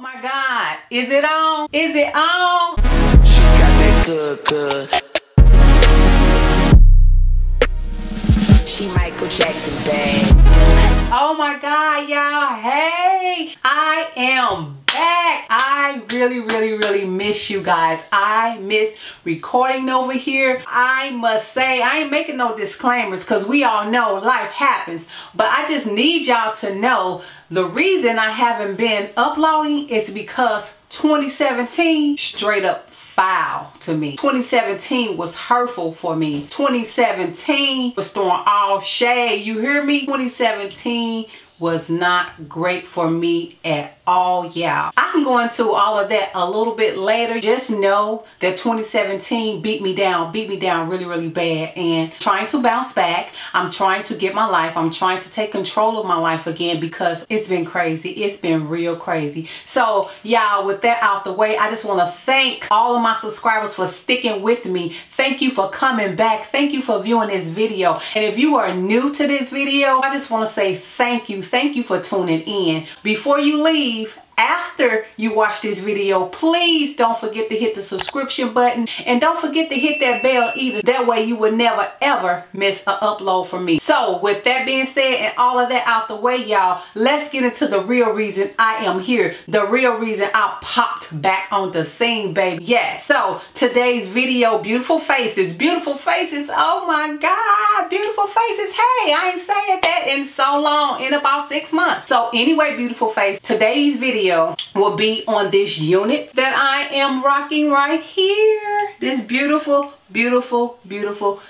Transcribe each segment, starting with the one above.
my God, is it on? Is it on? She got that good, good. She Michael Jackson bad. Oh my God, y'all. Hey, I am back. I really miss you guys. I miss recording over here. I must say, I ain't making no disclaimers because we all know life happens. But I just need y'all to know the reason I haven't been uploading is because 2017 straight up foul to me. 2017 was hurtful for me. 2017 was throwing all shade. You hear me? 2017 was not great for me at all, y'all. I can go into all of that a little bit later. Just know that 2017 beat me down really bad, and trying to bounce back. I'm trying to get my life. I'm trying to take control of my life again because it's been crazy. It's been real crazy. So y'all, with that out the way, I just want to thank all of my subscribers for sticking with me. Thank you for coming back. Thank you for viewing this video. And if you are new to this video, I just want to say thank you. Thank you for tuning in. Before you leave, after you watch this video, please don't forget to hit the subscription button and don't forget to hit that bell either. That way you will never ever miss an upload from me. So with that being said and all of that out the way, y'all, let's get into the real reason I am here. The real reason I popped back on the scene, baby. Yeah, so today's video, beautiful faces. Beautiful faces. Oh my God, beautiful faces. Hey, I ain't saying that in so long, in about 6 months. So anyway, beautiful face, today's video will be on this unit that I am rocking right here. This beautiful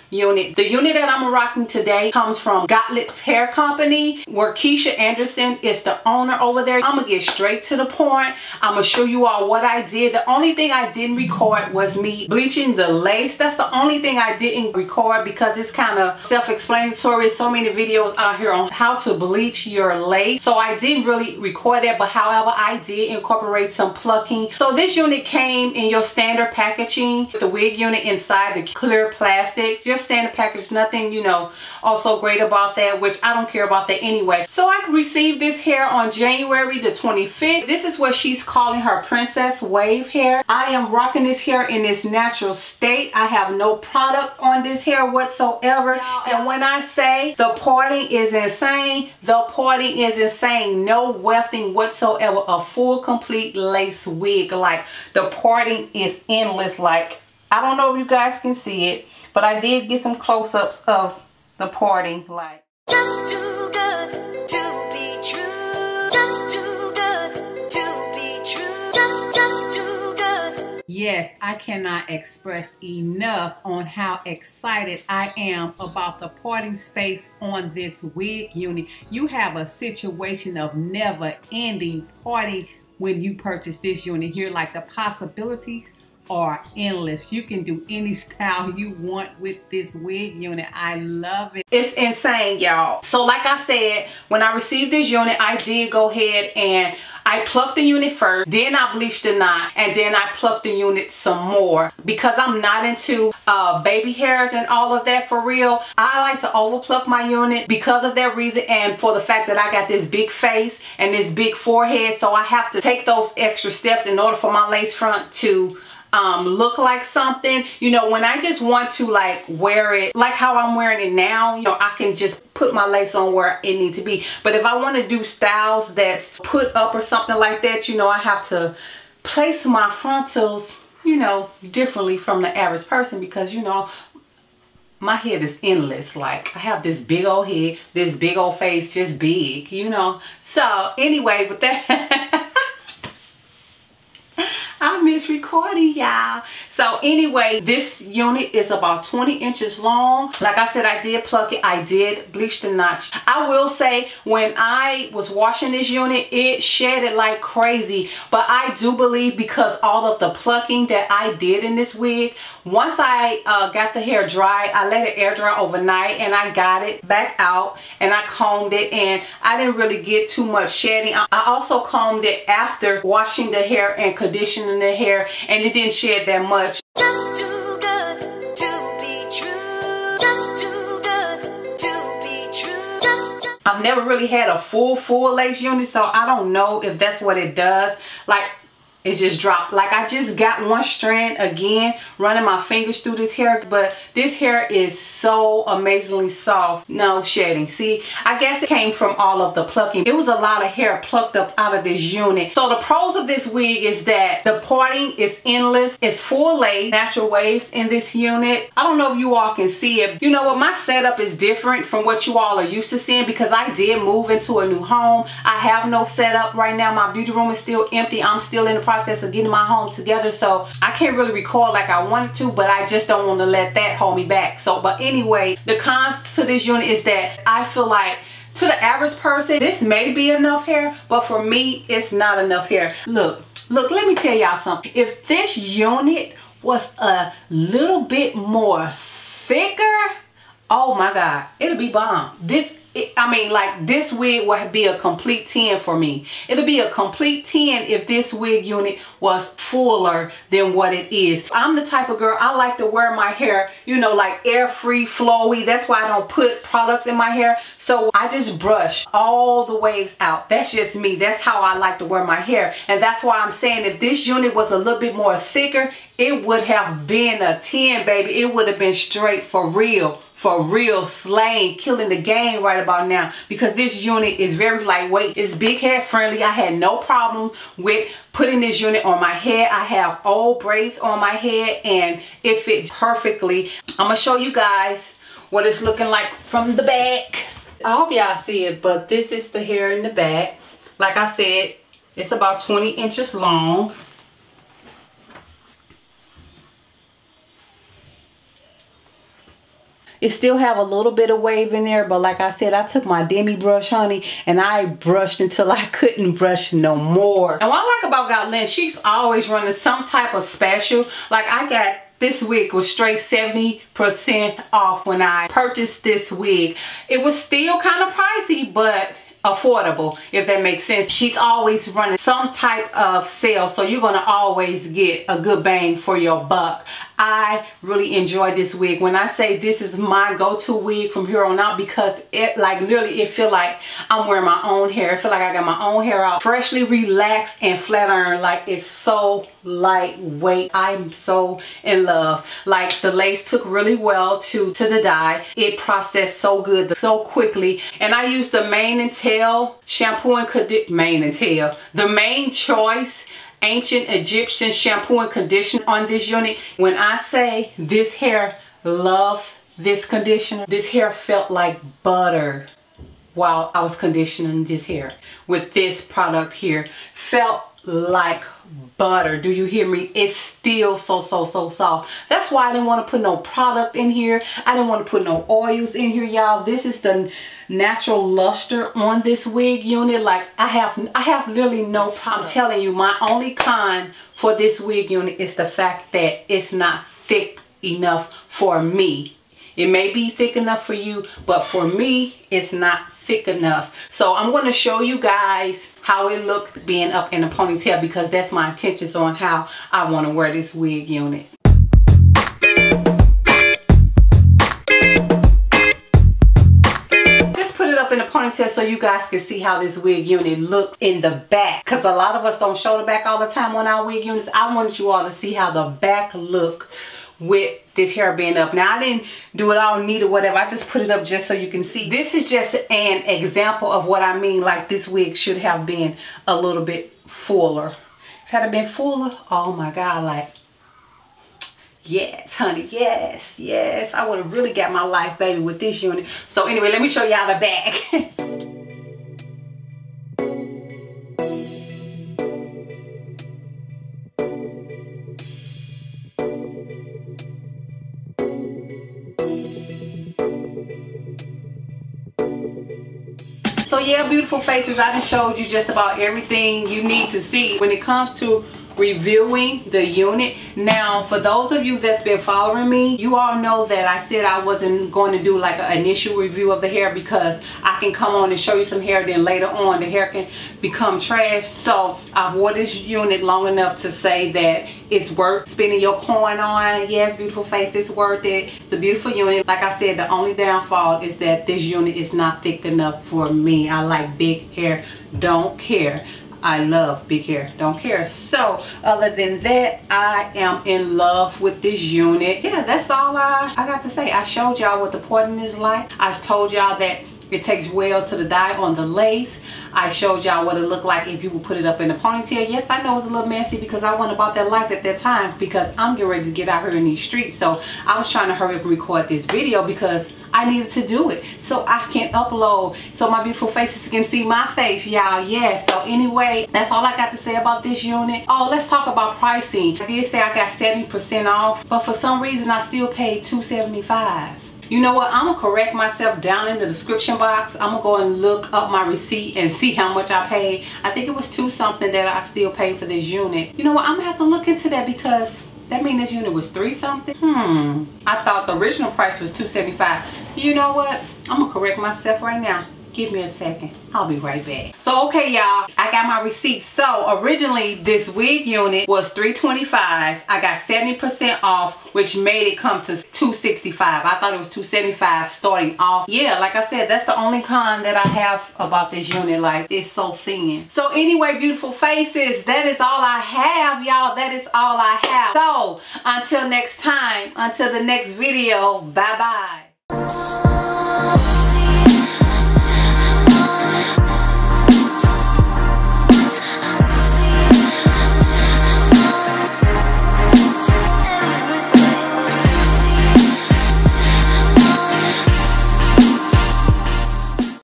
unit. The unit that I'm rocking today comes from Gottlieb's Hair Company, where Keisha Anderson is the owner over there. I'm gonna get straight to the point. I'm gonna show you all what I did. The only thing I didn't record was me bleaching the lace. That's the only thing I didn't record because it's kind of self-explanatory. So many videos out here on how to bleach your lace, so I didn't really record that. But however, I did incorporate some plucking. So this unit came in your standard packaging with the wig unit inside the clear plastic, just standard package, nothing, you know, also great about that, which I don't care about that anyway. So I received this hair on January the 25th. This is what she's calling her princess wave hair. I am rocking this hair in its natural state. I have no product on this hair whatsoever. And when I say the parting is insane, the parting is insane. No wefting whatsoever. A full complete lace wig. Like, the parting is endless. Like, I don't know if you guys can see it, but I did get some close-ups of the parting. Like, Just too good to be true. Just too good to be true. Just too good. yes, I cannot express enough on how excited I am about the parting space on this wig unit. You have a situation of never-ending parting when you purchase this unit here. Like, the possibilities are endless. You can do any style you want with this wig unit. I love it. It's insane, y'all. So like I said, when I received this unit, I did go ahead and I plucked the unit first, then I bleached the knot, and then I plucked the unit some more because I'm not into baby hairs and all of that for real. I like to over pluck my unit because of that reason, and for the fact that I got this big face and this big forehead, so I have to take those extra steps in order for my lace front to look like something. You know, when I just want to like wear it like how I'm wearing it now, you know, I can just put my lace on where it needs to be. But if I want to do styles that's put up or something like that, you know, I have to place my frontals, you know, differently from the average person because, you know, my head is endless. Like, I have this big old head, this big old face, just big, you know. So anyway, with that I miss recording, y'all. So anyway, this unit is about 20 inches long. Like I said, I did pluck it. I did bleach the notch. I will say, when I was washing this unit, it shedded like crazy. But I do believe because all of the plucking that I did in this wig, once I got the hair dry, I let it air dry overnight and I got it back out and I combed it, and I didn't really get too much shedding. I also combed it after washing the hair and conditioning the hair, and it didn't shed that much. Just too good to be true. Just too good to be true. I've never really had a full lace unit, so I don't know if that's what it does. Like, it just dropped. Like, I just got one strand again, running my fingers through this hair, but this hair is so amazingly soft. No shedding. See, I guess it came from all of the plucking. It was a lot of hair plucked up out of this unit. So the pros of this wig is that the parting is endless. It's full lace, natural waves in this unit. I don't know if you all can see it. You know what? My setup is different from what you all are used to seeing because I did move into a new home. I have no setup right now. My beauty room is still empty. I'm still in the process of getting my home together, so I can't really record like I wanted to, but I just don't want to let that hold me back. So, but anyway, the cons to this unit is that I feel like to the average person, this may be enough hair, but for me, it's not enough hair. Look, let me tell y'all something. If this unit was a little bit more thicker, oh my God, it'll be bomb. I mean, like, this wig would be a complete 10 for me. It'll be a complete 10 if this wig unit was fuller than what it is. I'm the type of girl, I like to wear my hair, you know, like air-free, flowy. That's why I don't put products in my hair. So I just brush all the waves out. That's just me. That's how I like to wear my hair. And that's why I'm saying if this unit was a little bit more thicker, it would have been a 10, baby. It would have been straight for real. For real, slaying, killing the game right about now, because this unit is very lightweight. It's big head friendly. I had no problem with putting this unit on my head. I have old braids on my head and it fits perfectly. I'm gonna show you guys what it's looking like from the back. I hope y'all see it, but this is the hair in the back. Like I said, it's about 20 inches long. It still have a little bit of wave in there, but like I said, I took my demi brush, honey, and I brushed until I couldn't brush no more. And what I like about Got Length, she's always running some type of special. Like, I got this wig was straight 70% off when I purchased this wig. It was still kind of pricey, but affordable, if that makes sense. She's always running some type of sale, so you're gonna always get a good bang for your buck. I really enjoy this wig. When I say this is my go-to wig from here on out, because it, like, literally it feel like I'm wearing my own hair. I feel like I got my own hair out, freshly relaxed and flat iron. Like, it's so lightweight. I'm so in love. Like, the lace took really well to the dye. It processed so good, so quickly. And I used the Mane and Tail shampoo and the Mane Choice Ancient Egyptian shampoo and conditioner on this unit. When I say this hair loves this conditioner, this hair felt like butter while I was conditioning this hair with this product here. Felt like butter. Do you hear me? It's still so soft. That's why I didn't want to put no product in here. I didn't want to put no oils in here, y'all. This is the natural luster on this wig unit. Like, I have literally no problem. I'm telling you, my only con for this wig unit is the fact that it's not thick enough for me. It may be thick enough for you, but for me, it's not thick enough. So I'm going to show you guys how it looked being up in a ponytail, because that's my intentions on how I want to wear this wig unit. Just put it up in a ponytail so you guys can see how this wig unit looks in the back, because a lot of us don't show the back all the time on our wig units. I want you all to see how the back look with this hair being up. Now, I didn't do it all neat or whatever. I just put it up just so you can see. This is just an example of what I mean. Like, this wig should have been a little bit fuller. Had it been fuller, oh my God, like, yes, honey, yes. I would have really got my life, baby, with this unit. So anyway, let me show y'all the back. So yeah, beautiful faces, I just showed you just about everything you need to see when it comes to reviewing the unit. Now, for those of you that's been following me, you all know that I said I wasn't going to do like an initial review of the hair because I can come on and show you some hair, then later on the hair can become trash. So I've wore this unit long enough to say that it's worth spending your coin on. Yes, beautiful face, it's worth it. It's a beautiful unit. Like I said, the only downfall is that this unit is not thick enough for me. I like big hair, don't care. I love big hair, don't care. So other than that, I am in love with this unit. Yeah, that's all I got to say. I showed y'all what the porting is like. I told y'all that it takes well to the dye on the lace. I showed y'all what it looked like if you would put it up in a ponytail. Yes, I know it's a little messy because I wasn't about that life at that time because I'm getting ready to get out here in these streets. So I was trying to hurry up and record this video because I needed to do it so I can upload so my beautiful faces can see my face, y'all. Yes. So anyway, that's all I got to say about this unit. Oh, let's talk about pricing. I did say I got 70% off, but for some reason I still paid $275. You know what? I'm going to correct myself down in the description box. I'm going to go and look up my receipt and see how much I paid. I think it was $2 something that I still paid for this unit. You know what? I'm going to have to look into that because that means this unit was $3 something. I thought the original price was $275. You know what? I'm going to correct myself right now. Give me a second. I'll be right back. So okay, y'all, I got my receipt. So originally this wig unit was $325. I got 70% off, which made it come to $265. I thought it was $275 starting off. Yeah, like I said, that's the only con that I have about this unit. Like, it's so thin. So anyway, beautiful faces, that is all I have, y'all. That is all I have. So until next time, until the next video, bye bye.